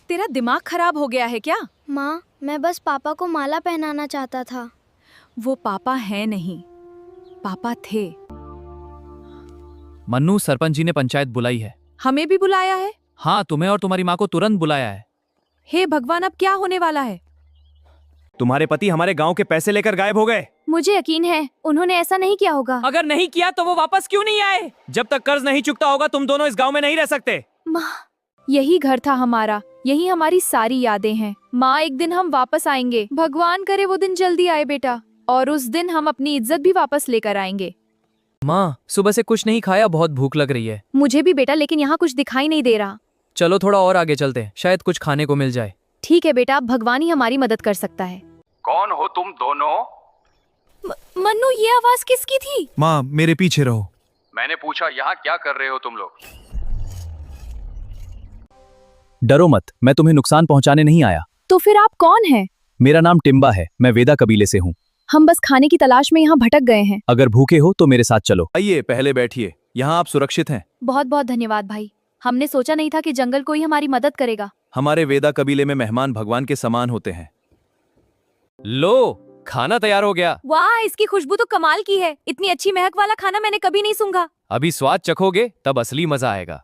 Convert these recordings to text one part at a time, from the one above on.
तेरा दिमाग खराब हो गया है क्या? माँ, मैं बस पापा को माला पहनाना चाहता था। वो पापा है नहीं, पापा थे। मन्नू, सरपंच जी ने पंचायत बुलाई है। हमें भी बुलाया है? हाँ, तुम्हें और तुम्हारी माँ को तुरंत बुलाया है। हे भगवान, अब क्या होने वाला है? तुम्हारे पति हमारे गांव के पैसे लेकर गायब हो गए। मुझे यकीन है उन्होंने ऐसा नहीं किया होगा। अगर नहीं किया तो वो वापस क्यों नहीं आए? जब तक कर्ज नहीं चुकता होगा तुम दोनों इस गांव में नहीं रह सकते। माँ, यही घर था हमारा, यही हमारी सारी यादें हैं। माँ, एक दिन हम वापस आएंगे, भगवान करे वो दिन जल्दी आए बेटा, और उस दिन हम अपनी इज्जत भी वापस लेकर आएंगे। माँ, सुबह से कुछ नहीं खाया, बहुत भूख लग रही है। मुझे भी बेटा, लेकिन यहाँ कुछ दिखाई नहीं दे रहा। चलो थोड़ा और आगे चलते हैं, शायद कुछ खाने को मिल जाए। ठीक है बेटा, भगवान ही हमारी मदद कर सकता है। कौन हो तुम दोनों? मन्नू, ये आवाज किसकी थी? माँ, मेरे पीछे रहो। मैंने पूछा यहाँ क्या कर रहे हो तुम लोग? डरो मत, मैं तुम्हें नुकसान पहुंचाने नहीं आया। तो फिर आप कौन हैं? मेरा नाम टिम्बा है, मैं वेदा कबीले से हूँ। हम बस खाने की तलाश में यहाँ भटक गए हैं। अगर भूखे हो तो मेरे साथ चलो। आइए, पहले बैठिए, यहाँ आप सुरक्षित हैं। बहुत बहुत धन्यवाद भाई, हमने सोचा नहीं था कि जंगल कोई हमारी मदद करेगा। हमारे वेदा कबीले में मेहमान भगवान के समान होते हैं। लो, खाना तैयार हो गया। वाह, इसकी खुशबू तो कमाल की है। इतनी अच्छी महक वाला खाना मैंने कभी नहीं सूंघा। अभी स्वाद चखोगे तब असली मजा आएगा।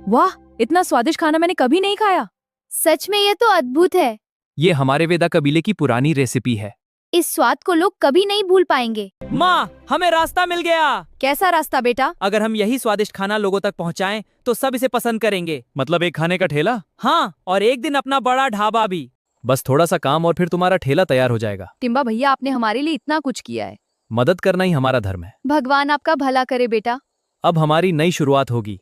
वाह, इतना स्वादिष्ट खाना मैंने कभी नहीं खाया। सच में ये तो अद्भुत है। ये हमारे वेदा कबीले की पुरानी रेसिपी है। इस स्वाद को लोग कभी नहीं भूल पाएंगे। माँ, हमें रास्ता मिल गया। कैसा रास्ता बेटा? अगर हम यही स्वादिष्ट खाना लोगों तक पहुँचाएं तो सब इसे पसंद करेंगे। मतलब एक खाने का ठेला? हाँ, और एक दिन अपना बड़ा ढाबा भी। बस थोड़ा सा काम और फिर तुम्हारा ठेला तैयार हो जाएगा। टिम्बा भैया, आपने हमारे लिए इतना कुछ किया है। मदद करना ही हमारा धर्म है। भगवान आपका भला करे बेटा। अब हमारी नई शुरुआत होगी।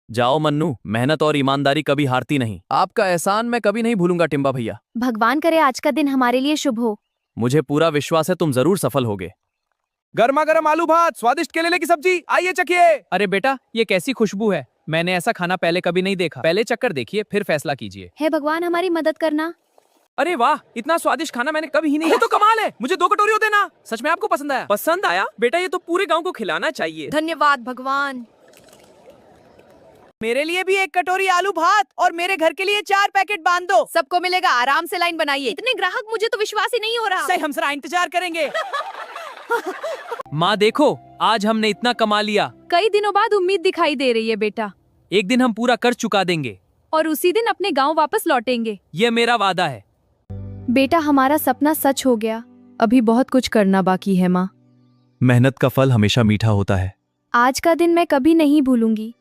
जाओ मन्नू, मेहनत और ईमानदारी कभी हारती नहीं। आपका एहसान मैं कभी नहीं भूलूंगा टिम्बा भैया। भगवान करे आज का दिन हमारे लिए शुभ हो। मुझे पूरा विश्वास है तुम जरूर सफल होगे। गर्मा गर्म आलू भात, स्वादिष्ट केले की सब्जी, आइए चखिए। अरे बेटा, ये कैसी खुशबू है? मैंने ऐसा खाना पहले कभी नहीं देखा। पहले चक्कर देखिए, फिर फैसला कीजिए। हे भगवान, हमारी मदद करना। अरे वाह, इतना स्वादिष्ट खाना मैंने कभी ही नहीं। ये तो कमाल है, मुझे 2 कटोरी देना। सच में आपको पसंद आया? पसंद आया बेटा, ये तो पूरे गांव को खिलाना चाहिए। धन्यवाद भगवान। मेरे लिए भी 1 कटोरी आलू भात और मेरे घर के लिए 4 पैकेट बांध दो। सबको मिलेगा, आराम से लाइन बनाइए। इतने ग्राहक, मुझे तो विश्वास ही नहीं हो रहा। सही, हम जरा इंतजार करेंगे। माँ देखो, आज हमने इतना कमा लिया। कई दिनों बाद उम्मीद दिखाई दे रही है बेटा, एक दिन हम पूरा कर्ज चुका देंगे और उसी दिन अपने गांव वापस लौटेंगे। ये मेरा वादा है। बेटा, हमारा सपना सच हो गया। अभी बहुत कुछ करना बाकी है माँ। मेहनत का फल हमेशा मीठा होता है। आज का दिन मैं कभी नहीं भूलूंगी।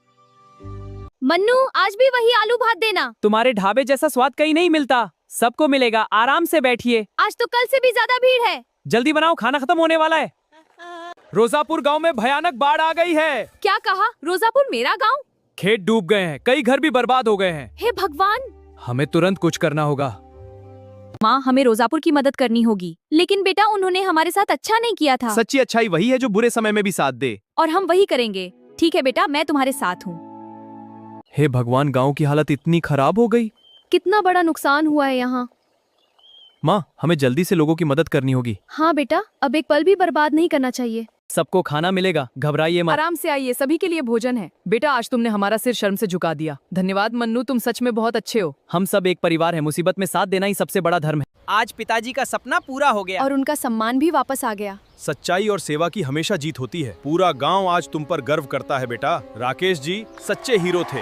मन्नू, आज भी वही आलू भात देना। तुम्हारे ढाबे जैसा स्वाद कहीं नहीं मिलता। सबको मिलेगा, आराम से बैठिए। आज तो कल से भी ज्यादा भीड़ है। जल्दी बनाओ, खाना खत्म होने वाला है। रोजापुर गांव में भयानक बाढ़ आ गई है। क्या कहा? रोजापुर मेरा गांव? खेत डूब गए हैं, कई घर भी बर्बाद हो गए हैं। हे भगवान! हमें तुरंत कुछ करना होगा। माँ, हमें रोजापुर की मदद करनी होगी। लेकिन बेटा, उन्होंने हमारे साथ अच्छा नहीं किया था। सच्ची अच्छाई वही है जो बुरे समय में भी साथ दे। और हम वही करेंगे। ठीक है बेटा, मैं तुम्हारे साथ हूँ। हे भगवान, गांव की हालत इतनी खराब हो गई। कितना बड़ा नुकसान हुआ है यहाँ। माँ, हमें जल्दी से लोगों की मदद करनी होगी। हाँ बेटा, अब एक पल भी बर्बाद नहीं करना चाहिए। सबको खाना मिलेगा, घबराइए मत। आराम से आइए, सभी के लिए भोजन है। बेटा, आज तुमने हमारा सिर शर्म से झुका दिया। धन्यवाद मन्नू, तुम सच में बहुत अच्छे हो। हम सब एक परिवार है, मुसीबत में साथ देना ही सबसे बड़ा धर्म है। आज पिताजी का सपना पूरा हो गया और उनका सम्मान भी वापस आ गया। सच्चाई और सेवा की हमेशा जीत होती है। पूरा गांव आज तुम पर गर्व करता है बेटा। राकेश जी सच्चे हीरो थे।